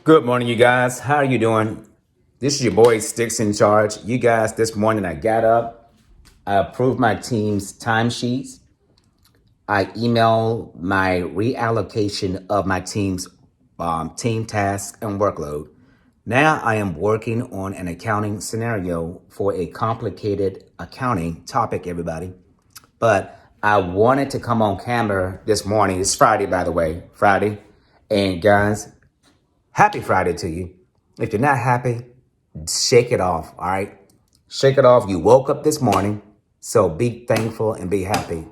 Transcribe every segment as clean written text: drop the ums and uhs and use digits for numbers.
Good morning, you guys. How are you doing? This is your boy Sticks in Charge. You guys, this morning I got up, I approved my team's timesheets, I emailed my reallocation of my team's team tasks and workload. Now I am working on an accounting scenario for a complicated accounting topic, everybody. But I wanted to come on camera this morning. It's Friday, by the way, Friday. And guys, happy Friday to you. If you're not happy, shake it off, all right? Shake it off. You woke up this morning, so be thankful and be happy.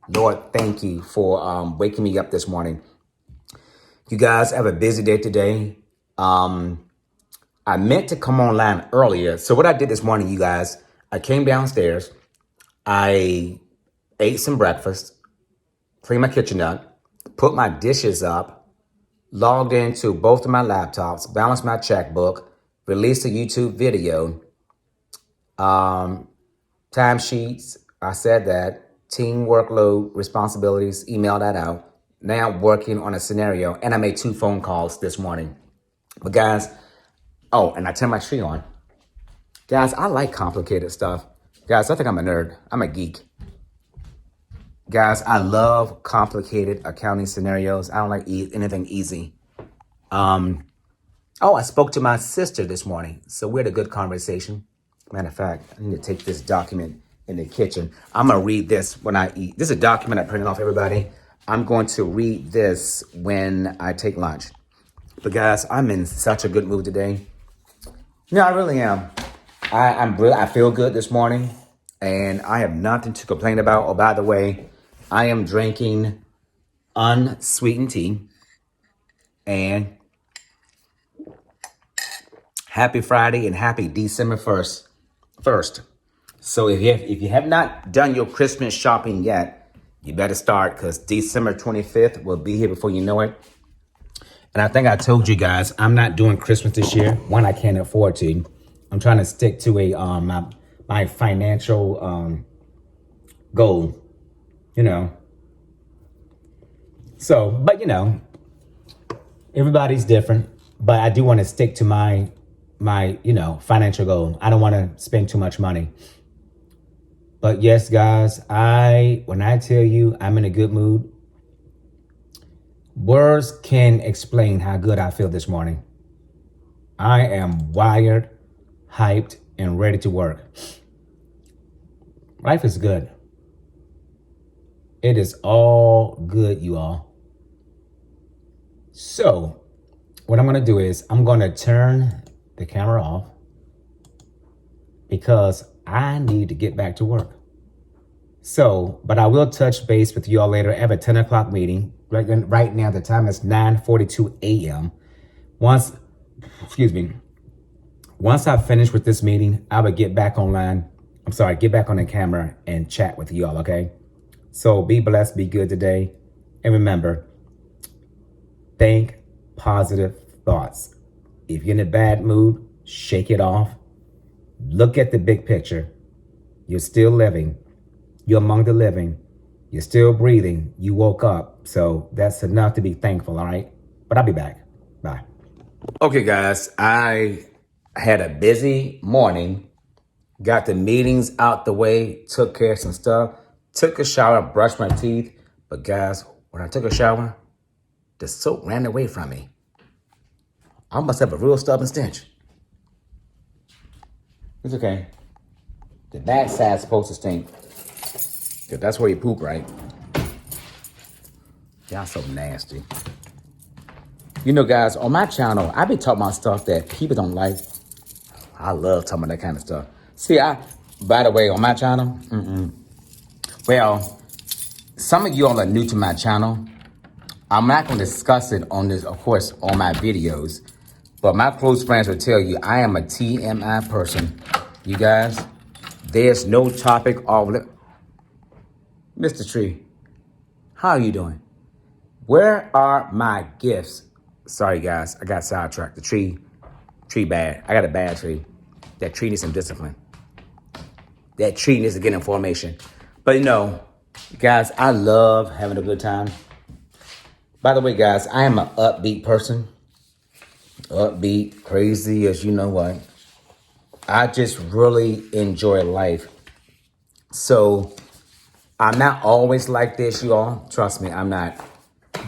Lord, thank you for waking me up this morning. You guys have a busy day today. I meant to come online earlier. So what I did this morning, you guys, I came downstairs. I ate some breakfast, cleaned my kitchen up, put my dishes up, logged into both of my laptops, balanced my checkbook, released a YouTube video, timesheets, I said that, team workload, responsibilities, email that out. Now I'm working on a scenario, and I made 2 phone calls this morning. But guys, and I turned my tree on. Guys, I like complicated stuff. Guys, I think I'm a nerd. I'm a geek. Guys, I love complicated accounting scenarios. I don't like anything easy. I spoke to my sister this morning, so we had a good conversation. Matter of fact, I need to take this document in the kitchen. I'm going to read this when I eat. This is a document I printed off, everybody. I'm going to read this when I take lunch. But guys, I'm in such a good mood today. No, I really am. I feel good this morning, and I have nothing to complain about. Oh, by the way, I am drinking unsweetened tea, and happy Friday and happy December 1st. So if you have not done your Christmas shopping yet, you better start, because December 25th will be here before you know it. And I think I told you guys, I'm not doing Christmas this year. One, I can't afford to. I'm trying to stick to my financial goal, So, but everybody's different. But I do want to stick to my financial goal. I don't want to spend too much money. But yes, guys, when I tell you I'm in a good mood, words can explain how good I feel this morning. I am wired, hyped, and ready to work. Life is good. It is all good, you all. So, what I'm going to do is I'm going to turn the camera off because I need to get back to work. So, but I will touch base with you all later. I have a 10 o'clock meeting. Right now, the time is 9:42 a.m. Once I finish with this meeting, I will get back online. Get back on the camera and chat with you all, okay? So be blessed, be good today. And remember, think positive thoughts. If you're in a bad mood, shake it off. Look at the big picture. You're still living. You're among the living. You're still breathing. You woke up. So that's enough to be thankful, all right? But I'll be back. Bye. Okay, guys. I had a busy morning. Got the meetings out the way. Took care of some stuff. Took a shower, brushed my teeth. But guys, when I took a shower, the soap ran away from me. I must have a real stubborn stench. It's okay. The backside's supposed to stink. Because that's where you poop, right? Y'all so nasty. Guys, on my channel, I be talking about stuff that people don't like. I love talking about that kind of stuff. See, by the way, on my channel, well, some of you all are new to my channel. I'm not going to discuss it on this, of course, on my videos. But my close friends will tell you I am a TMI person. You guys, there's no topic off. Mr. Tree, how are you doing? Where are my gifts? Sorry, guys, I got sidetracked. The tree bad. I got a bad tree. That tree needs some discipline. That tree needs to get in formation. But guys, I love having a good time. By the way, guys, I am an upbeat person. upbeat, crazy, as you know what. I just really enjoy life. So I'm not always like this, you all. Trust me, I'm not.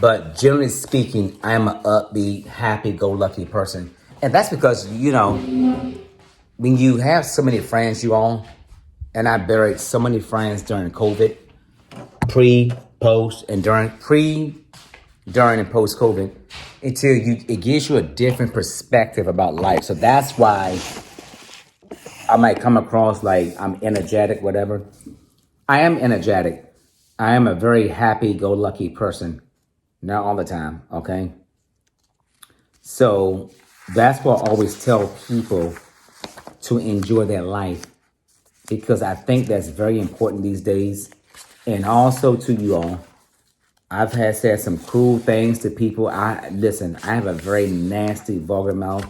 But generally speaking, I am an upbeat, happy-go-lucky person. And that's because, when you have so many friends, you all, and I buried so many friends during COVID, pre, post, and during and post COVID, it gives you a different perspective about life. So that's why I might come across like I'm energetic, whatever. I am energetic. I am a very happy-go-lucky person. Not all the time, okay? So that's what I always tell people to enjoy their life because I think that's very important these days. And also to you all, I've had said some cruel things to people. I have a very nasty, vulgar mouth.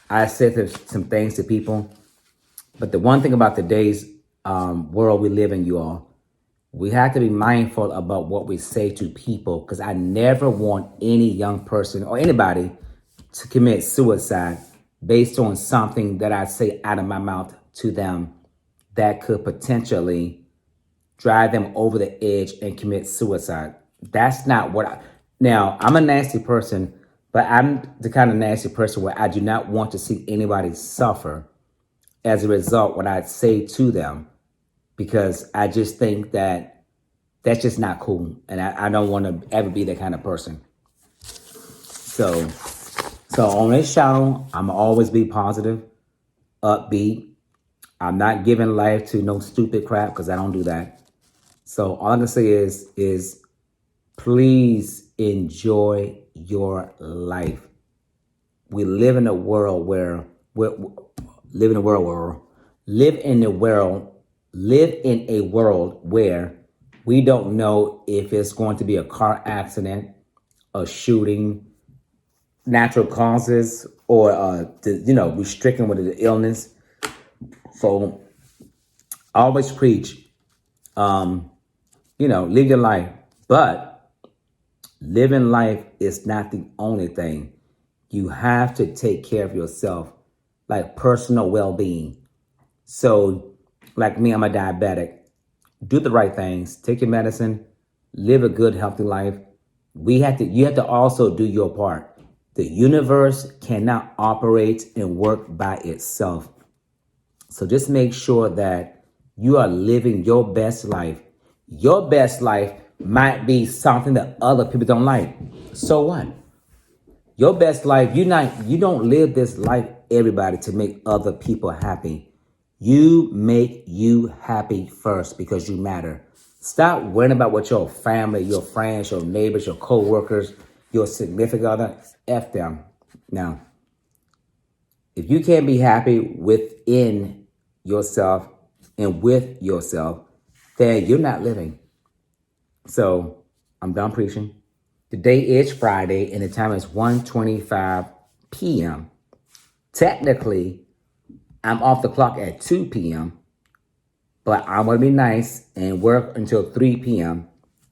I said some things to people. But the one thing about today's world we live in, you all, we have to be mindful about what we say to people because I never want any young person or anybody to commit suicide based on something that I say out of my mouth to them that could potentially drive them over the edge and commit suicide. That's not what I. Now, I'm a nasty person, but I'm the kind of nasty person where I do not want to see anybody suffer as a result what I say to them because I just think that that's just not cool. And I don't want to ever be that kind of person. So on this channel, I'm always be positive, upbeat. I'm not giving life to no stupid crap because I don't do that. So all I can say is please enjoy your life. We live in a world where live in a world where live in a world where we don't know if it's going to be a car accident, a shooting, natural causes, or we're stricken with an illness. So I always preach, live your life, but living life is not the only thing. You have to take care of yourself, like personal well-being. So, like me, I'm a diabetic. Do the right things, take your medicine, live a good, healthy life. You have to also do your part. The universe cannot operate and work by itself. So just make sure that you are living your best life. Your best life might be something that other people don't like. So what? Your best life, you don't live this life, everybody, to make other people happy. You make you happy first because you matter. Stop worrying about what your family, your friends, your neighbors, your co-workers, your significant other, F them. Now, if you can't be happy within yourself and with yourself, then you're not living. So I'm done preaching. Today is Friday and the time is 1:25 p.m. Technically, I'm off the clock at 2 p.m., but I'm going to be nice and work until 3 p.m.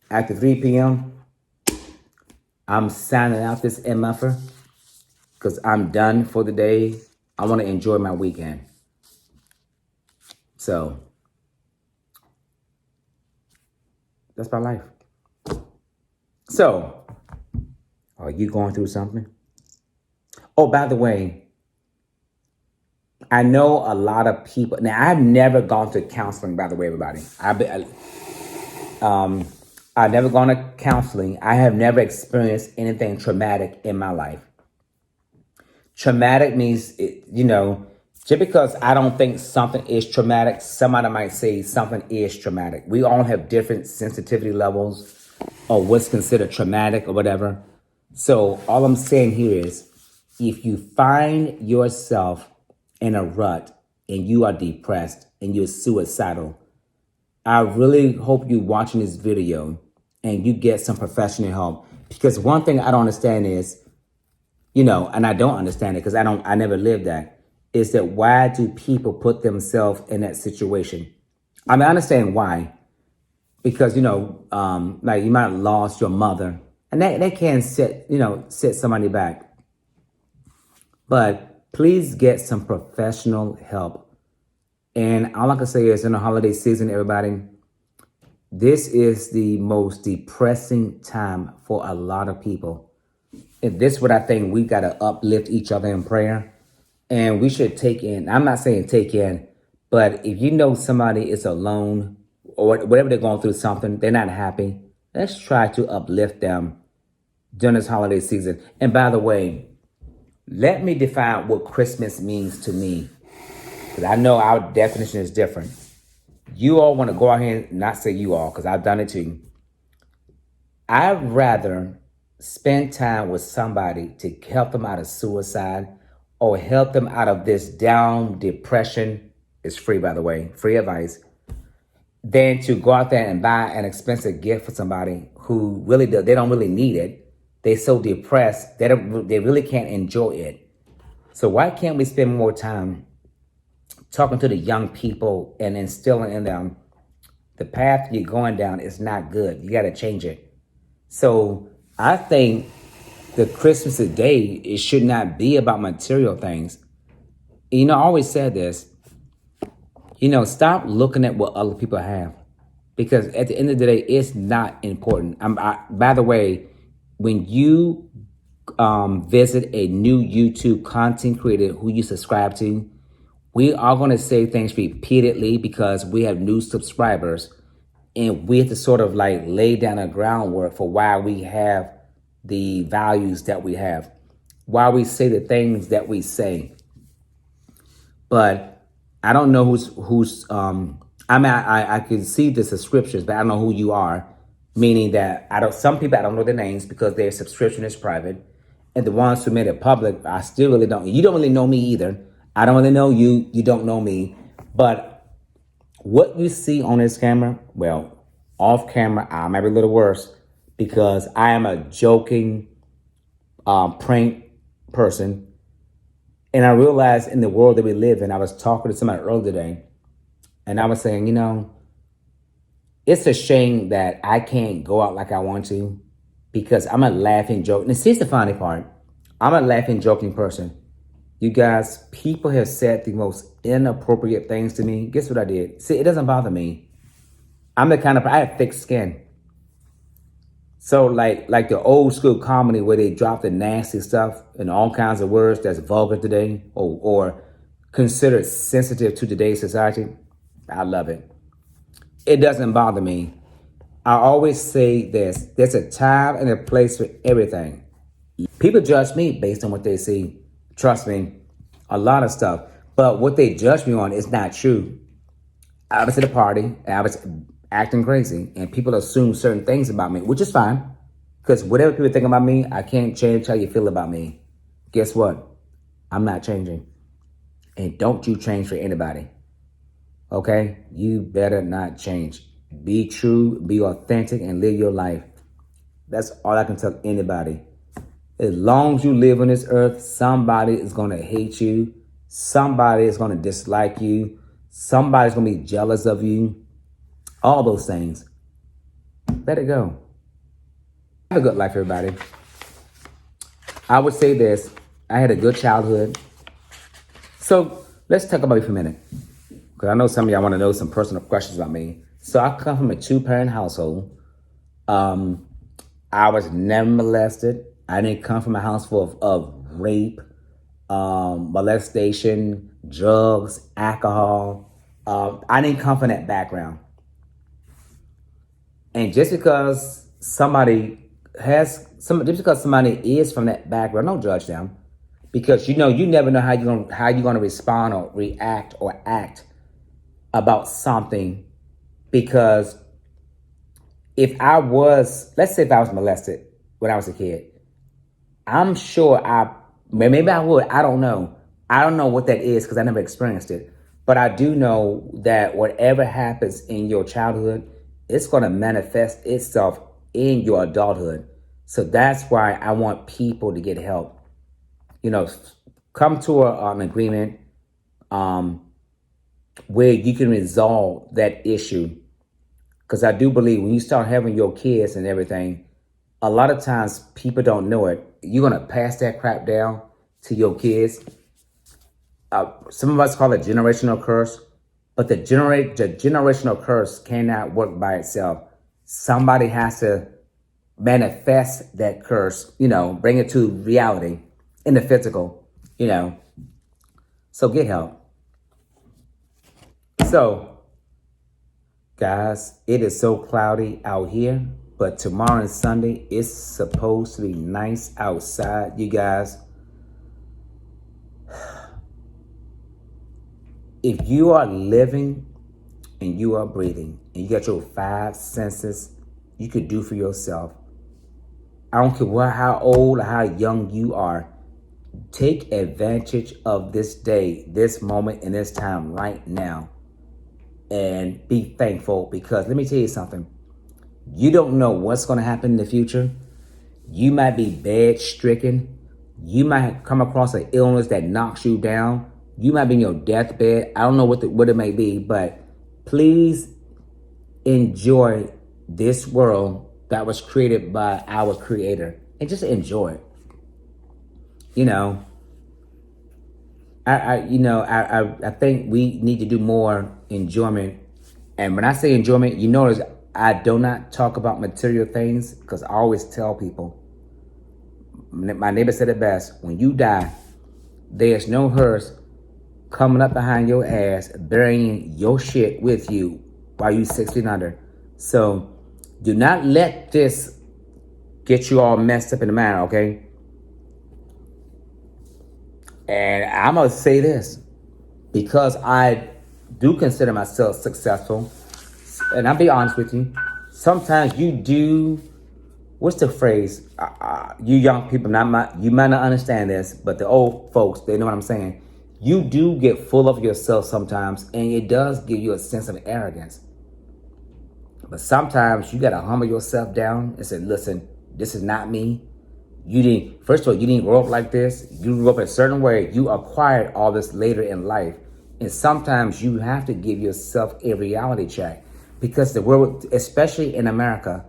After 3 p.m., I'm signing out this MFer because I'm done for the day. I want to enjoy my weekend. So, that's my life. So, are you going through something? Oh, by the way, I know a lot of people. Now, I've never gone to counseling, by the way, everybody. I've never gone to counseling. I have never experienced anything traumatic in my life. Traumatic means, just because I don't think something is traumatic, somebody might say something is traumatic. We all have different sensitivity levels or what's considered traumatic or whatever. So all I'm saying here is if you find yourself in a rut and you are depressed and you're suicidal, I really hope you're watching this video and you get some professional help. Because one thing I don't understand is, and I don't understand it because I never lived that, is that why do people put themselves in that situation? I mean, I understand why. Because, like you might have lost your mother and they can set somebody back. But please get some professional help. And all I can say is in the holiday season, everybody, this is the most depressing time for a lot of people. And this is what I think we got to uplift each other in prayer. And we should take in, I'm not saying take in, but if you know somebody is alone or whatever they're going through something, they're not happy, let's try to uplift them during this holiday season. And by the way, let me define what Christmas means to me, because I know our definition is different. You all want to go out here and not say you all, because I've done it too. I'd rather spend time with somebody to help them out of suicide or help them out of this down depression. It's free, by the way, free advice, than to go out there and buy an expensive gift for somebody who really they don't really need it. They're so depressed they really can't enjoy it. So why can't we spend more time talking to the young people and instilling in them the path you're going down is not good. You got to change it. So I think the Christmas today, it should not be about material things. You know, I always said this, stop looking at what other people have, because at the end of the day, it's not important. By the way, when you visit a new YouTube content creator who you subscribe to, we are going to say things repeatedly because we have new subscribers, and we have to sort of like lay down a groundwork for why we have the values that we have, why we say the things that we say. But I don't know I can see the subscriptions, but I don't know who you are, meaning that some people I don't know their names because their subscription is private. And the ones who made it public, I still really don't. You don't really know me either. I don't really know you. You don't know me. But what you see on this camera, well, off camera, I might be a little worse because I am a joking, prank person. And I realized in the world that we live in, I was talking to somebody earlier today, and I was saying, it's a shame that I can't go out like I want to because I'm a laughing joke. And see, the funny part. I'm a laughing, joking person. You guys, people have said the most inappropriate things to me. Guess what I did? See, it doesn't bother me. I'm the kind of, I have thick skin. So like the old school comedy where they drop the nasty stuff and all kinds of words that's vulgar today or considered sensitive to today's society, I love it. It doesn't bother me. I always say this, there's a time and a place for everything. People judge me based on what they see. Trust me, a lot of stuff. But what they judge me on is not true. I was at a party and I was acting crazy, and people assume certain things about me, which is fine. Because whatever people think about me, I can't change how you feel about me. Guess what? I'm not changing. And don't you change for anybody. Okay? You better not change. Be true, be authentic, and live your life. That's all I can tell anybody. As long as you live on this earth, somebody is going to hate you. Somebody is going to dislike you. Somebody's going to be jealous of you. All those things. Let it go. Have a good life, everybody. I would say this. I had a good childhood. So let's talk about me for a minute. Because I know some of y'all want to know some personal questions about me. So I come from a 2-parent household. I was never molested. I didn't come from a house full of rape, molestation, drugs, alcohol. I didn't come from that background. And just because somebody is from that background, don't judge them, because you never know how you're gonna respond or react or act about something. Because let's say if I was molested when I was a kid, I'm sure maybe I would. I don't know. I don't know what that is because I never experienced it. But I do know that whatever happens in your childhood, it's going to manifest itself in your adulthood. So that's why I want people to get help. Come to an agreement where you can resolve that issue. Because I do believe when you start having your kids and everything, a lot of times people don't know it. You're going to pass that crap down, to your kids. Some of us call it generational curse, but the generational curse cannot work by itself. Somebody has to manifest that curse, bring it to reality in the physical, So get help. So, guys, it is so cloudy out here, but tomorrow and Sunday, it's supposed to be nice outside, you guys. If you are living and you are breathing and you got your 5 senses, you could do for yourself. I don't care how old or how young you are. Take advantage of this day, this moment, and this time right now. And be thankful, because let me tell you something. You don't know what's going to happen in the future. You might be bed stricken. You might come across an illness that knocks you down. You might be in your deathbed. I don't know what it may be, but please enjoy this world that was created by our Creator, and just enjoy it. I think we need to do more enjoyment. And when I say enjoyment, you notice I do not talk about material things, because I always tell people, my neighbor said it best, when you die, there's no hearse coming up behind your ass, burying your shit with you while you 6 feet under. So do not let this get you all messed up in the mind, okay? And I'm going to say this, because I do consider myself successful, and I'll be honest with you, sometimes you do, what's the phrase? You young people, you might not understand this, but the old folks, they know what I'm saying. You do get full of yourself sometimes, and it does give you a sense of arrogance. But sometimes you got to humble yourself down and say, listen, this is not me. First of all, you didn't grow up like this. You grew up a certain way. You acquired all this later in life. And sometimes you have to give yourself a reality check, because the world, especially in America,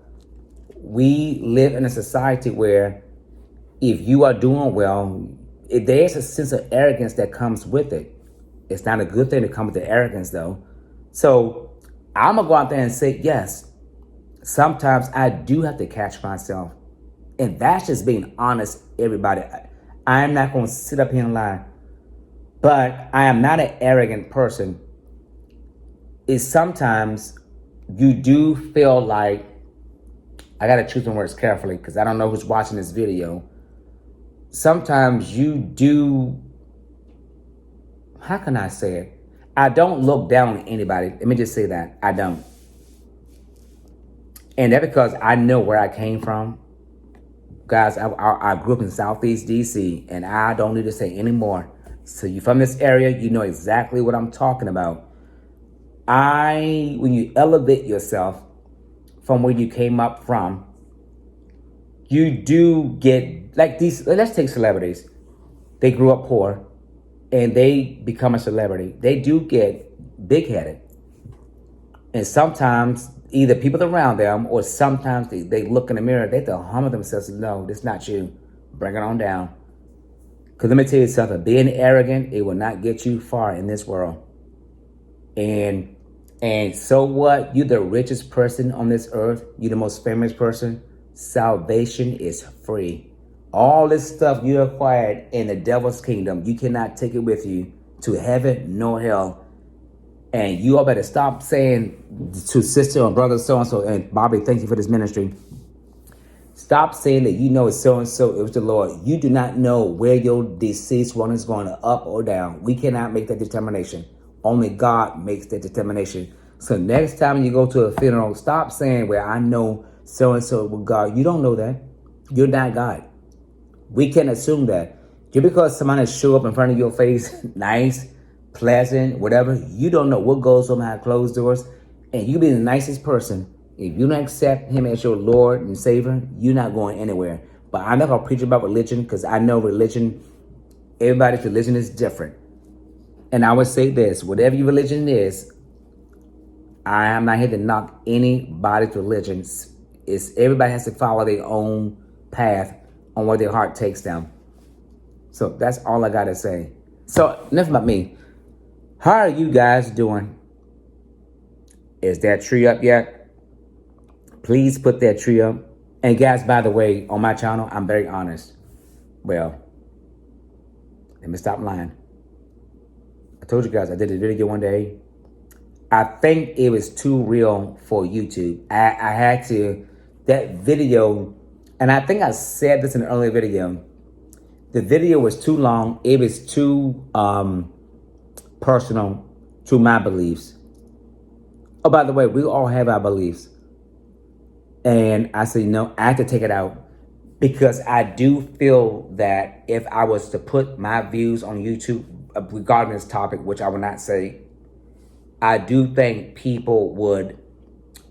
we live in a society where if you are doing well, there's a sense of arrogance that comes with it. It's not a good thing to come with the arrogance, though. So I'm going to go out there and say, yes, sometimes I do have to catch myself. And that's just being honest, everybody. I am not going to sit up here and lie. But I am not an arrogant person. It's sometimes you do feel like, I got to choose my words carefully, because I don't know who's watching this video. Sometimes you do, how can I say it? I don't look down on anybody. Let me just say that. I don't. And that's because I know where I came from. Guys, I grew up in Southeast DC, and I don't need to say anymore. So you're from this area, you know exactly what I'm talking about. When you elevate yourself from where you came up from, you do get, like these, let's take celebrities. They grew up poor, and they become a celebrity. They do get big-headed. And sometimes either people around them, or sometimes they look in the mirror, they tell humble themselves, no, this is not you. Bring it on down. Because let me tell you something, being arrogant, it will not get you far in this world. And so what? You're the richest person on this earth. You're the most famous person. Salvation is free. All this stuff you acquired in the devil's kingdom, you cannot take it with you to heaven nor hell. And you all better stop saying to sister or brother so-and-so, and Bobby, thank you for this ministry. Stop saying that you know it's so-and-so, it was the Lord. You do not know where your deceased one is going, up or down. We cannot make that determination. Only God makes that determination. So next time you go to a funeral, stop saying, well, I know so-and-so with God. You don't know that. You're not God. We can't assume that. Just because somebody show up in front of your face, nice, pleasant, whatever, you don't know what goes on behind closed doors. And you be the nicest person. If you don't accept him as your Lord and Savior, you're not going anywhere. But I'm not going to preach about religion, because I know religion, everybody's religion is different. And I would say this, whatever your religion is, I am not here to knock anybody's religion. Everybody has to follow their own path on where their heart takes them. So that's all I got to say. So enough about me. How are you guys doing? Is that tree up yet? Please put that tree up. And guys, by the way, on my channel, I'm very honest. Well, let me stop lying. I told you guys I did a video one day. I think it was too real for YouTube. I had to, that video, and I think I said this in an earlier video. The video was too long. It was too personal to my beliefs. Oh, by the way, we all have our beliefs. And I said, no, I have to take it out because I do feel that if I was to put my views on YouTube regarding this topic, which I will not say, I do think people would,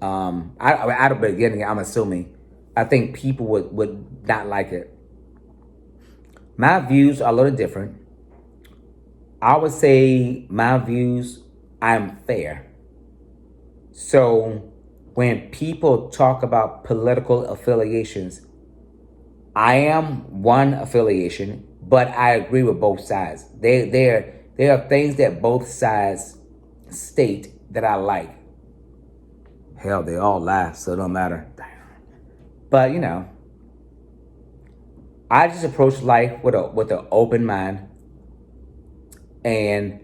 at the beginning, I'm assuming, I think people would not like it. My views are a little different. I would say my views, I'm fair. So when people talk about political affiliations, I am one affiliation, but I agree with both sides. There are things that both sides state that I like. Hell, they all lie, so it don't matter. But you know, I just approach life with an open mind. And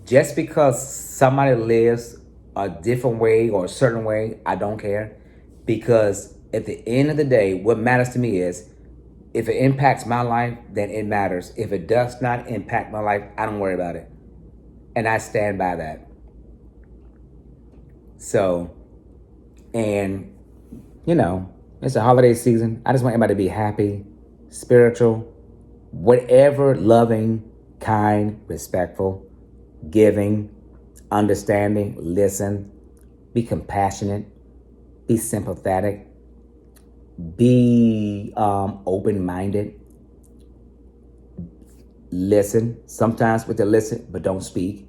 just because somebody lives a different way or a certain way, I don't care. Because at the end of the day, what matters to me is if it impacts my life, then it matters. If it does not impact my life, I don't worry about it. And I stand by that. So, and you know, it's a holiday season. I just want everybody to be happy, spiritual, whatever, loving, kind, respectful, giving, understanding, listen, be compassionate, be sympathetic, be open-minded, listen. Sometimes with the listen, but don't speak.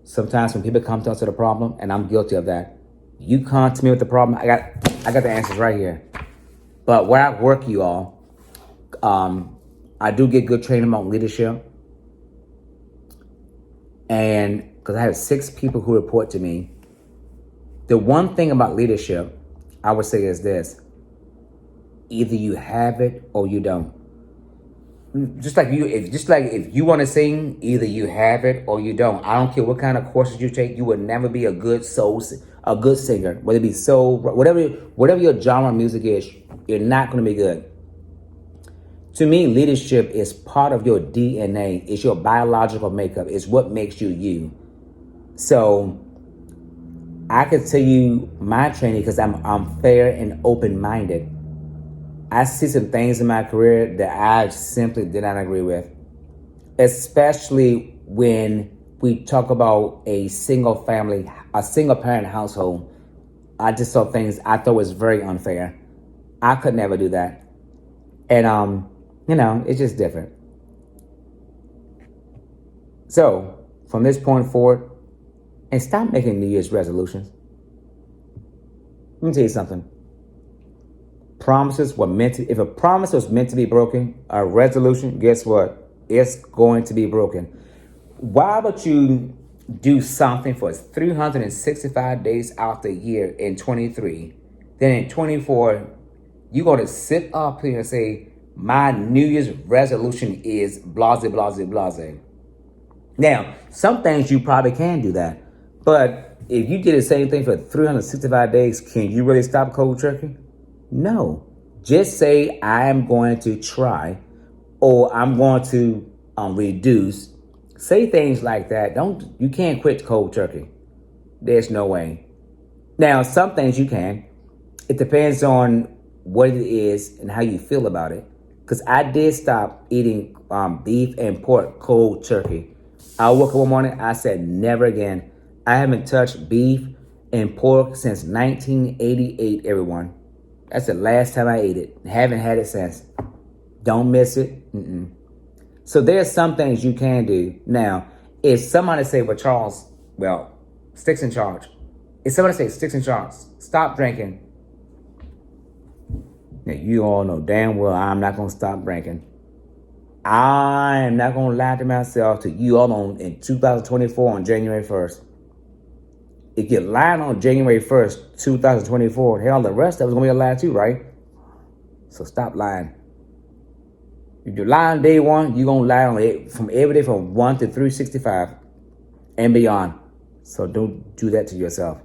Sometimes when people come to us with a problem, and I'm guilty of that, you come to me with the problem, I got the answers right here. But where I work, you all, I do get good training about leadership. And because I have 6 people who report to me, the one thing about leadership, I would say is this: either you have it or you don't. Just like if you want to sing, either you have it or you don't. I don't care what kind of courses you take, you would never be a good singer, whether it be soul, whatever your genre of music is, you're not going to be good. To me, leadership is part of your DNA. It's your biological makeup. It's what makes you you. So I can tell you my training because I'm fair and open-minded. I see some things in my career that I simply did not agree with, especially when we talk about a single parent household. I just saw things I thought was very unfair. I could never do that. And, you know, it's just different. So from this point forward, and stop making New Year's resolutions. Let me tell you something. Promises were meant to, if a promise was meant to be broken, a resolution, guess what? It's going to be broken. Why would you do something for 365 days out the year in 23? Then in 24, you're going to sit up here and say, my New Year's resolution is blase, blase, blase. Now, some things you probably can do that. But if you did the same thing for 365 days, can you really stop cold turkey? No. Just say, I am going to try, or I'm going to reduce. Say things like that. You can't quit cold turkey. There's no way. Now, some things you can. It depends on what it is and how you feel about it. Because I did stop eating beef and pork cold turkey. I woke up one morning, I said, never again. I haven't touched beef and pork since 1988, everyone. That's the last time I ate it. Haven't had it since. Don't miss it. So there's some things you can do. Now, if somebody say, well, Charles, well, Sticks in charge. If somebody say, Sticks in charge, stop drinking. Now, you all know damn well I'm not going to stop drinking. I am not going to lie to myself to you all in 2024 on January 1st. If you're lying on January 1st, 2024, hell, the rest of it's going to be a lie too, right? So stop lying. If you're lying day one, you're going to lie on it from every day from 1 to 365 and beyond. So don't do that to yourself.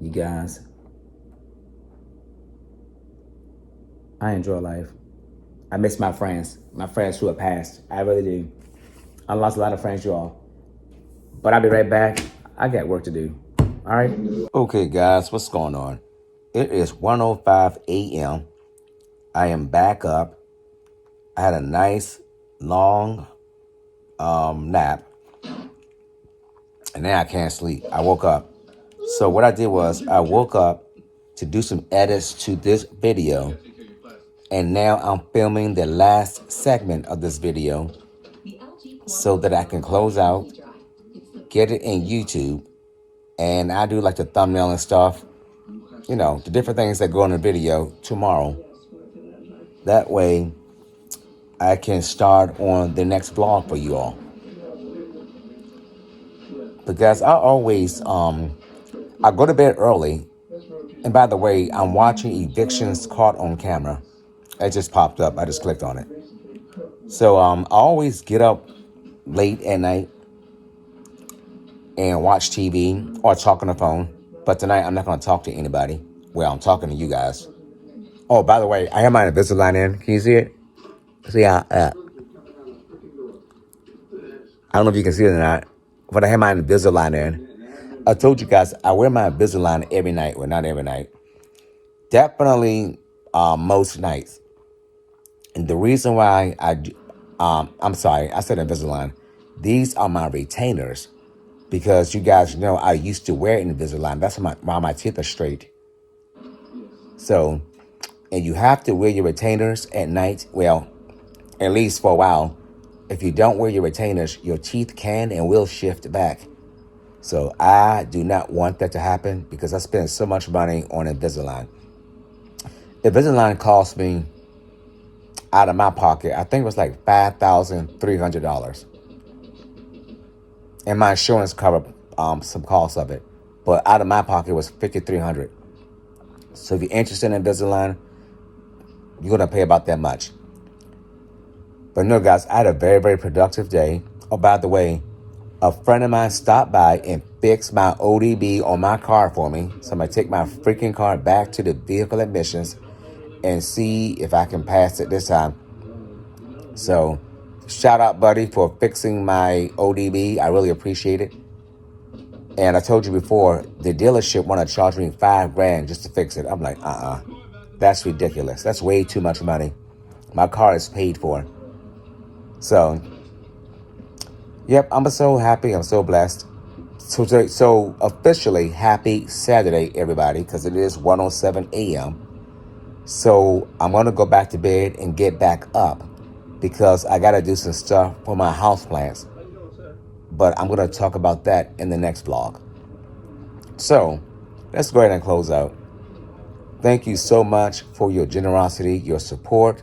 You guys, I enjoy life. I miss my friends who have passed. I really do. I lost a lot of friends, you all. But I'll be right back. I got work to do. All right? Okay, guys, what's going on? It is 1:05 a.m. I am back up. I had a nice, long nap. And now I can't sleep. I woke up. So what I did was I woke up to do some edits to this video. And now I'm filming the last segment of this video so that I can close out, get it in YouTube, and I do like the thumbnail and stuff, you know, the different things that go in the video tomorrow. That way I can start on the next vlog for you all. Because I always, I go to bed early. And by the way, I'm watching Evictions Caught on Camera. It just popped up. I just clicked on it. So I always get up late at night and watch TV or talk on the phone. But tonight, I'm not going to talk to anybody. Well, I'm talking to you guys. Oh, by the way, I have my Invisalign in. Can you see it? See how, I don't know if you can see it or not, but I have my Invisalign in. I told you guys, I wear my Invisalign every night. Well, not every night. Definitely most nights. And the reason why I'm sorry, I said Invisalign. These are my retainers. Because you guys know I used to wear Invisalign. That's why my teeth are straight. So, and you have to wear your retainers at night. Well, at least for a while. If you don't wear your retainers, your teeth can and will shift back. So I do not want that to happen because I spend so much money on Invisalign. Invisalign cost me, out of my pocket, I think it was like $5,300. And my insurance covered some costs of it. But out of my pocket was $5,300. So if you're interested in Invisalign, you're going to pay about that much. But no, guys, I had a very, very productive day. Oh, by the way, a friend of mine stopped by and fixed my ODB on my car for me. So I'm going to take my freaking car back to the vehicle admissions and see if I can pass it this time. So shout out, buddy, for fixing my ODB. I really appreciate it. And I told you before, the dealership want to charge me $5,000 just to fix it. I'm like, that's ridiculous. That's way too much money. My car is paid for. So, yep, I'm so happy. I'm so blessed. So officially, happy Saturday, everybody, because it is 1:07 a.m. So I'm going to go back to bed and get back up because I got to do some stuff for my houseplants. But I'm going to talk about that in the next vlog. So let's go ahead and close out. Thank you so much for your generosity, your support.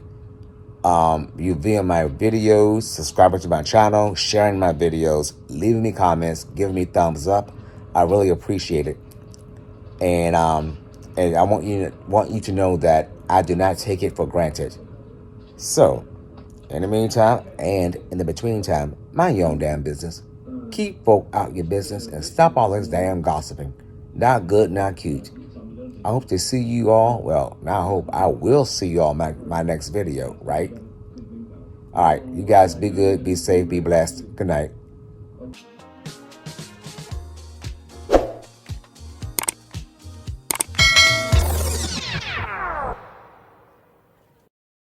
You viewing my videos, subscribing to my channel, sharing my videos, leaving me comments, giving me thumbs up. I really appreciate it. And I want you to know that I do not take it for granted. So, in the meantime and in the between time, mind your own damn business. Keep folk out your business and stop all this damn gossiping. Not good, not cute. I hope to see you all. Well, not hope. I will see you all in my next video, right? All right. You guys be good, be safe, be blessed. Good night.